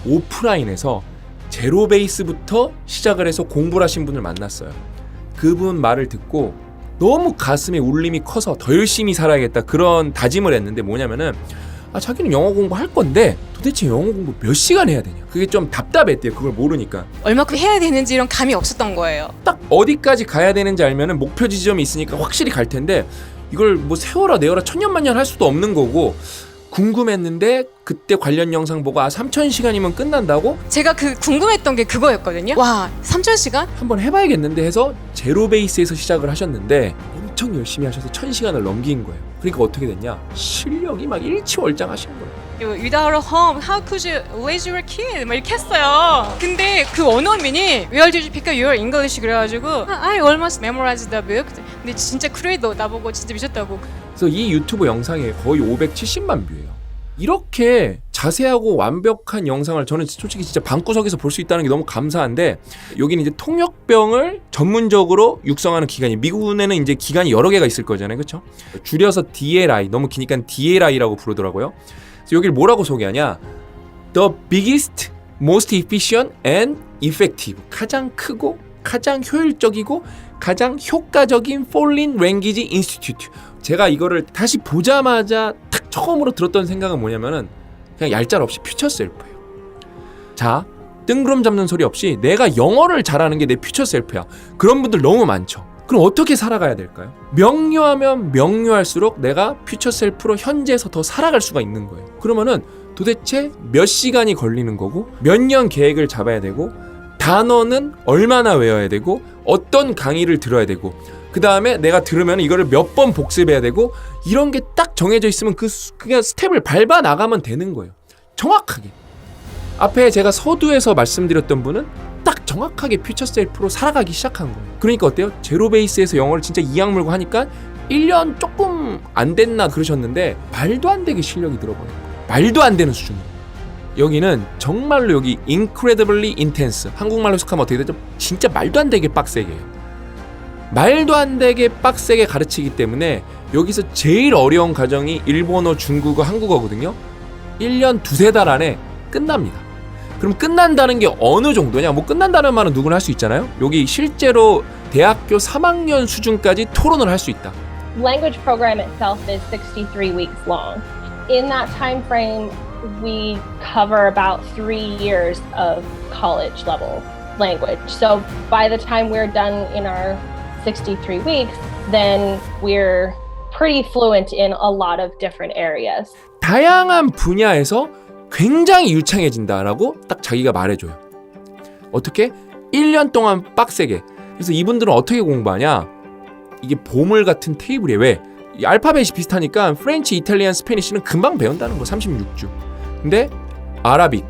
오프라인에서 제로 베이스부터 시작을 해서 공부를 하신 분을 만났어요. 그분 말을 듣고 너무 가슴에 울림이 커서 더 열심히 살아야겠다 그런 다짐을 했는데 뭐냐면은 자기는 영어 공부할 건데 도대체 영어 공부 몇 시간 해야 되냐, 그게 좀 답답했대요. 그걸 모르니까 얼마큼 해야 되는지 이런 감이 없었던 거예요. 딱 어디까지 가야 되는지 알면은 목표 지점이 있으니까 확실히 갈 텐데 이걸 뭐 세워라 내워라 천년만년 할 수도 없는 거고 궁금했는데 그때 관련 영상 보고 3000시간이면 끝난다고? 제가 궁금했던 게 그거였거든요. 와, 3000시간? 한번 해봐야겠는데 해서 제로 베이스에서 시작을 하셨는데 엄청 열심히 하셔서 1000시간을 넘긴 거예요. 그러니까 어떻게 됐냐? 실력이 막 일치월장하신 거예요. Without a home, how could you raise your kid? 막 이렇게 했어요. 근데 그 원어민이 Where did you pick up your English? 그래가지고 I almost memorized the book. 근데 진짜 크레이도 나보고 진짜 미쳤다고. 그래서 이 유튜브 영상에 거의 570만 뷰예요. 이렇게 자세하고 완벽한 영상을 저는 솔직히 진짜 방구석에서 볼 수 있다는 게 너무 감사한데, 여기는 이제 통역병을 전문적으로 육성하는 기관이, 미국에는 이제 기관이 여러 개가 있을 거잖아요, 그렇죠? 줄여서 DLI, 너무 기니까 DLI라고 부르더라고요. 그래서 여기를 뭐라고 소개하냐? The biggest, most efficient and effective, 가장 크고 가장 효율적이고 가장 효과적인 foreign language institute. 제가 이거를 다시 보자마자 딱 처음으로 들었던 생각은 뭐냐면은 그냥 얄짤없이 퓨처 셀프예요. 자, 뜬구름 잡는 소리 없이 내가 영어를 잘하는 게 내 퓨처 셀프야. 그런 분들 너무 많죠. 그럼 어떻게 살아가야 될까요? 명료하면 명료할수록 내가 퓨처 셀프로 현재에서 더 살아갈 수가 있는 거예요. 그러면은 도대체 몇 시간이 걸리는 거고 몇 년 계획을 잡아야 되고 단어는 얼마나 외워야 되고 어떤 강의를 들어야 되고 그 다음에 내가 들으면 이거를 몇 번 복습해야 되고 이런 게 딱 정해져 있으면 그냥 스텝을 밟아 나가면 되는 거예요. 정확하게. 앞에 제가 서두에서 말씀드렸던 분은 딱 정확하게 퓨처 셀프로 살아가기 시작한 거예요. 그러니까 어때요? 제로 베이스에서 영어를 진짜 이악 물고 하니까 1년 조금 안 됐나 그러셨는데 말도 안 되게 실력이 들어버린 거예요. 말도 안 되는 수준이에요. 여기는 정말로 여기 incredibly intense, 한국말로 해석하면 어떻게 되죠? 진짜 말도 안 되게 빡세게 해요. 말도 안 되게 빡세게 가르치기 때문에 여기서 제일 어려운 과정이 일본어, 중국어, 한국어거든요. 1년 두세 달 안에 끝납니다. 그럼 끝난다는 게 어느 정도냐? 뭐 끝난다는 말은 누구나 할 수 있잖아요. 여기 실제로 대학교 3학년 수준까지 토론을 할 수 있다. Language program itself is 63 weeks long. In that time frame, we cover about 3 years of college level language. So by the time we're done in our 63 weeks, then we're pretty fluent in a lot of different areas. 다양한 분야에서 굉장히 유창해진다라고 딱 자기가 말해줘요. 어떻게? 1년 동안 빡세게. 그래서 이분들은 어떻게 공부하냐? 이게 보물 같은 테이블에 왜? 이 알파벳이 비슷하니까 프렌치, 이탈리안, 스페니쉬는 금방 배운다는 거. 36주. 근데 아라빅,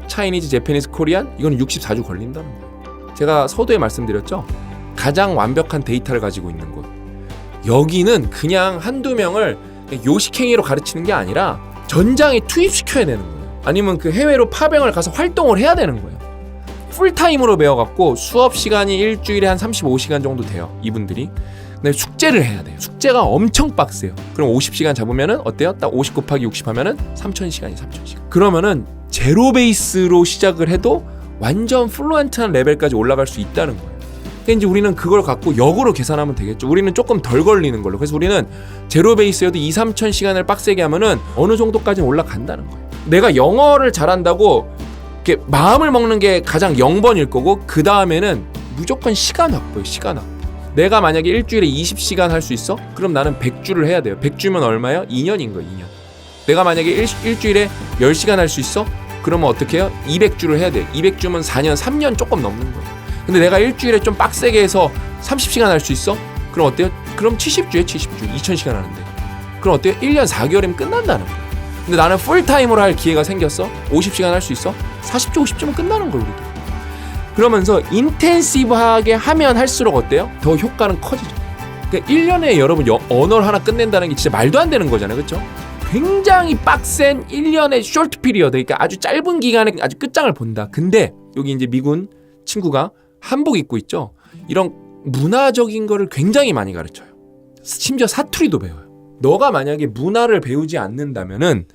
차이니즈, 제페니즈, 코리안 이건 64주 걸린다는 거예요. 제가 서두에 말씀드렸죠. 가장 완벽한 데이터를 가지고 있는 곳. 여기는 그냥 한두 명을 요식행위로 가르치는 게 아니라 전장에 투입시켜야 되는 거예요. 아니면 그 해외로 파병을 가서 활동을 해야 되는 거예요. 풀타임으로 배워갖고 수업 시간이 일주일에 한 35시간 정도 돼요. 이분들이. 근데 숙제를 해야 돼요. 숙제가 엄청 빡세요. 그럼 50시간 잡으면은 어때요? 딱 50 곱하기 60 하면은 3000시간이 3000시간. 그러면은 제로 베이스로 시작을 해도 완전 플루언트한 레벨까지 올라갈 수 있다는 거예요. 근데 이제 우리는 그걸 갖고 역으로 계산하면 되겠죠. 우리는 조금 덜 걸리는 걸로. 그래서 우리는 제로 베이스여도 2-3000시간을 빡세게 하면은 어느 정도까지 올라간다는 거예요. 내가 영어를 잘한다고 이렇게 마음을 먹는 게 가장 0번일 거고 그 다음에는 무조건 시간 확보예요. 시간 확보. 내가 만약에 일주일에 20시간 할 수 있어? 그럼 나는 100주를 해야 돼요. 100주면 얼마예요? 2년인 거예요. 2년. 내가 만약에 일주일에 10시간 할 수 있어? 그러면 어떻게 해요? 200주를 해야 돼요. 200주면 4년, 3년 조금 넘는 거예요. 근데 내가 일주일에 좀 빡세게 해서 30시간 할 수 있어? 그럼 어때요? 그럼 70주에 70주, 2000시간 하는데. 그럼 어때요? 1년 4개월이면 끝난다는 거예요. 근데 나는 풀타임으로 할 기회가 생겼어? 50시간 할 수 있어? 40주, 50주면 끝나는 거예요, 우리도. 그러면서 인텐시브하게 하면 할수록 어때요? 더 효과는 커지죠. 그러니까 1년에 여러분 언어를 하나 끝낸다는 게 진짜 말도 안 되는 거잖아요, 그렇죠? 굉장히 빡센 1년의 쇼트 피리어드, 그러니까 아주 짧은 기간에 아주 끝장을 본다. 근데 여기 이제 미군 친구가 한복 입고 있죠. 이런 문화적인 거를 굉장히 많이 가르쳐요. 심지어 사투리도 배워요. 너가 만약에 문화를 배우지 않는다면은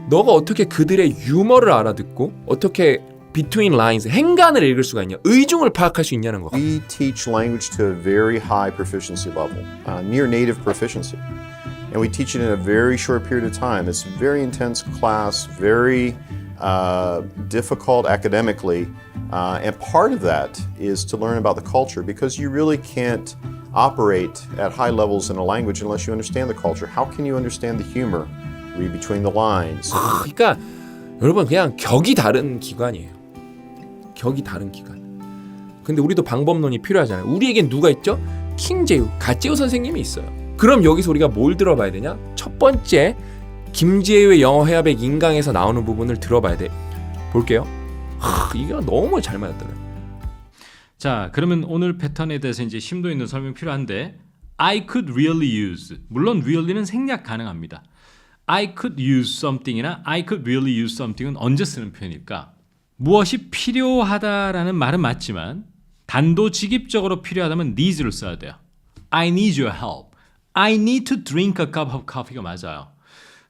너가 어떻게 그들의 유머를 알아듣고 어떻게 between lines, 행간을 읽을 수가 있냐, 의중을 파악할 수 있냐는 거. We teach language to a very high proficiency level, near native proficiency. And we teach it in a very short period of time. It's a very intense class, very difficult academically. And part of that is to learn about the culture because you really can't operate at high levels in a language unless you understand the culture. How can you understand the humor? Read between the lines. 그러니까 여러분 그냥 격이 다른 기관이에요. 격이 다른 기관. 근데 우리도 방법론이 필요하잖아요. 우리에겐 누가 있죠? 킹제우, 갓제우 선생님이 있어요. 그럼 여기서 우리가 뭘 들어봐야 되냐? 첫 번째 김재우의 영어 회화백 인강에서 나오는 부분을 들어봐야 돼. 볼게요. 이게 너무 잘 맞았더라고요. 자, 그러면 오늘 패턴에 대해서 이제 심도 있는 설명 필요한데 I could really use. 물론 really는 생략 가능합니다. I could use something이나 I could really use something은 언제 쓰는 표현일까? 무엇이 필요하다라는 말은 맞지만 단도직입적으로 필요하다면 needs를 써야 돼요. I need your help. I need to drink a cup of coffee가 맞아요.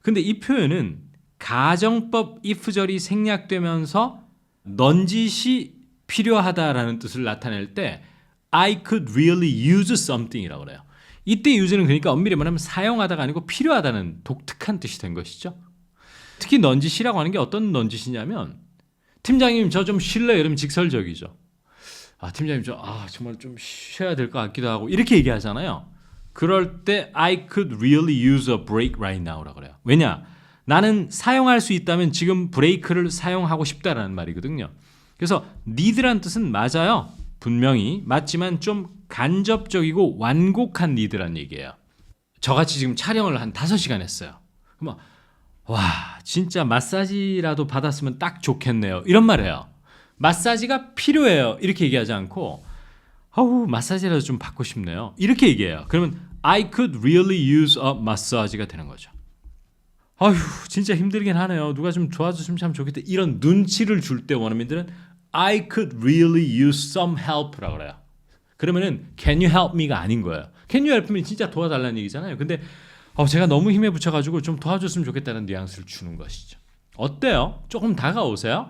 근데 이 표현은 가정법 if절이 생략되면서 넌짓이 필요하다라는 뜻을 나타낼 때 I could really use something이라고 그래요. 이때 use는 그러니까 엄밀히 말하면 사용하다가 아니고 필요하다는 독특한 뜻이 된 것이죠. 특히 넌짓이라고 하는 게 어떤 넌짓이냐면 팀장님 저 좀 쉴래요? 이러면 직설적이죠. 팀장님 정말 좀 쉬어야 될 것 같기도 하고 이렇게 얘기하잖아요. 그럴 때 I could really use a break right now라고 그래요. 왜냐? 나는 사용할 수 있다면 지금 브레이크를 사용하고 싶다라는 말이거든요. 그래서 need란 뜻은 맞아요. 분명히 맞지만 좀 간접적이고 완곡한 need란 얘기예요. 저같이 지금 촬영을 한 5시간 했어요. 그럼 와 진짜 마사지라도 받았으면 딱 좋겠네요. 이런 말이에요. 마사지가 필요해요. 이렇게 얘기하지 않고 마사지라도 좀 받고 싶네요. 이렇게 얘기해요. 그러면 I could really use a massage가 되는 거죠. 진짜 힘들긴 하네요. 누가 좀 도와줬으면 참 좋겠다. 이런 눈치를 줄 때 원어민들은 I could really use some help라고 그래요. 그러면은 can you help me가 아닌 거예요. can you help me 진짜 도와달라는 얘기잖아요. 근데 제가 너무 힘에 붙여가지고 좀 도와줬으면 좋겠다는 뉘앙스를 주는 것이죠. 어때요? 조금 다가오세요?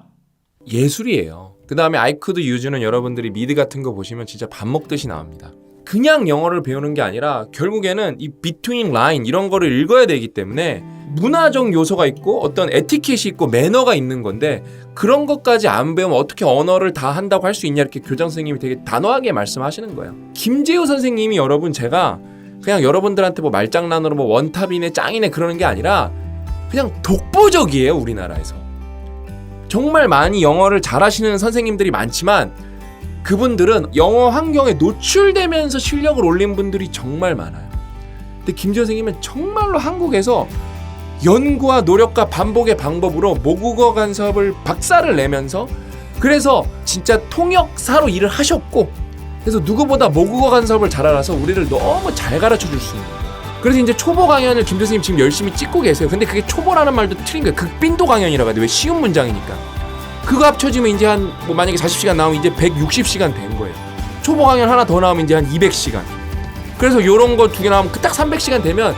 예술이에요. 그 다음에 I could use는 여러분들이 미드 같은 거 보시면 진짜 밥 먹듯이 나옵니다. 그냥 영어를 배우는 게 아니라 결국에는 이 between line 이런 거를 읽어야 되기 때문에 문화적 요소가 있고 어떤 에티켓이 있고 매너가 있는 건데 그런 것까지 안 배우면 어떻게 언어를 다 한다고 할 수 있냐 이렇게 교장 선생님이 되게 단호하게 말씀하시는 거예요. 김재우 선생님이 여러분 제가 그냥 여러분들한테 뭐 말장난으로 뭐 원탑이네 짱이네 그러는 게 아니라 그냥 독보적이에요. 우리나라에서. 정말 많이 영어를 잘하시는 선생님들이 많지만 그분들은 영어 환경에 노출되면서 실력을 올린 분들이 정말 많아요. 근데 김재우 선생님은 정말로 한국에서 연구와 노력과 반복의 방법으로 모국어 간섭을 박사를 내면서 그래서 진짜 통역사로 일을 하셨고 그래서 누구보다 모국어 간섭을 잘 알아서 우리를 너무 잘 가르쳐 줄 수 있는 거예요. 그래서 이제 초보 강연을 김 교수님 지금 열심히 찍고 계세요. 근데 그게 초보라는 말도 틀린 거예요. 극빈도 강연이라고 해야 돼. 왜 쉬운 문장이니까. 그거 합쳐지면 이제 한 뭐 만약에 40시간 나오면 이제 160시간 된 거예요. 초보 강연 하나 더 나오면 이제 한 200시간. 그래서 요런 거 2개 나오면 딱 300시간 되면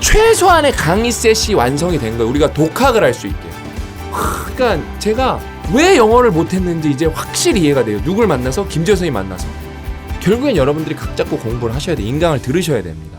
최소한의 강의 셋이 완성이 된 거예요. 우리가 독학을 할 수 있게. 그러니까 제가 왜 영어를 못했는지 이제 확실히 이해가 돼요. 누굴 만나서? 김재우 선생님 만나서. 결국엔 여러분들이 각 잡고 공부를 하셔야 돼. 인강을 들으셔야 됩니다.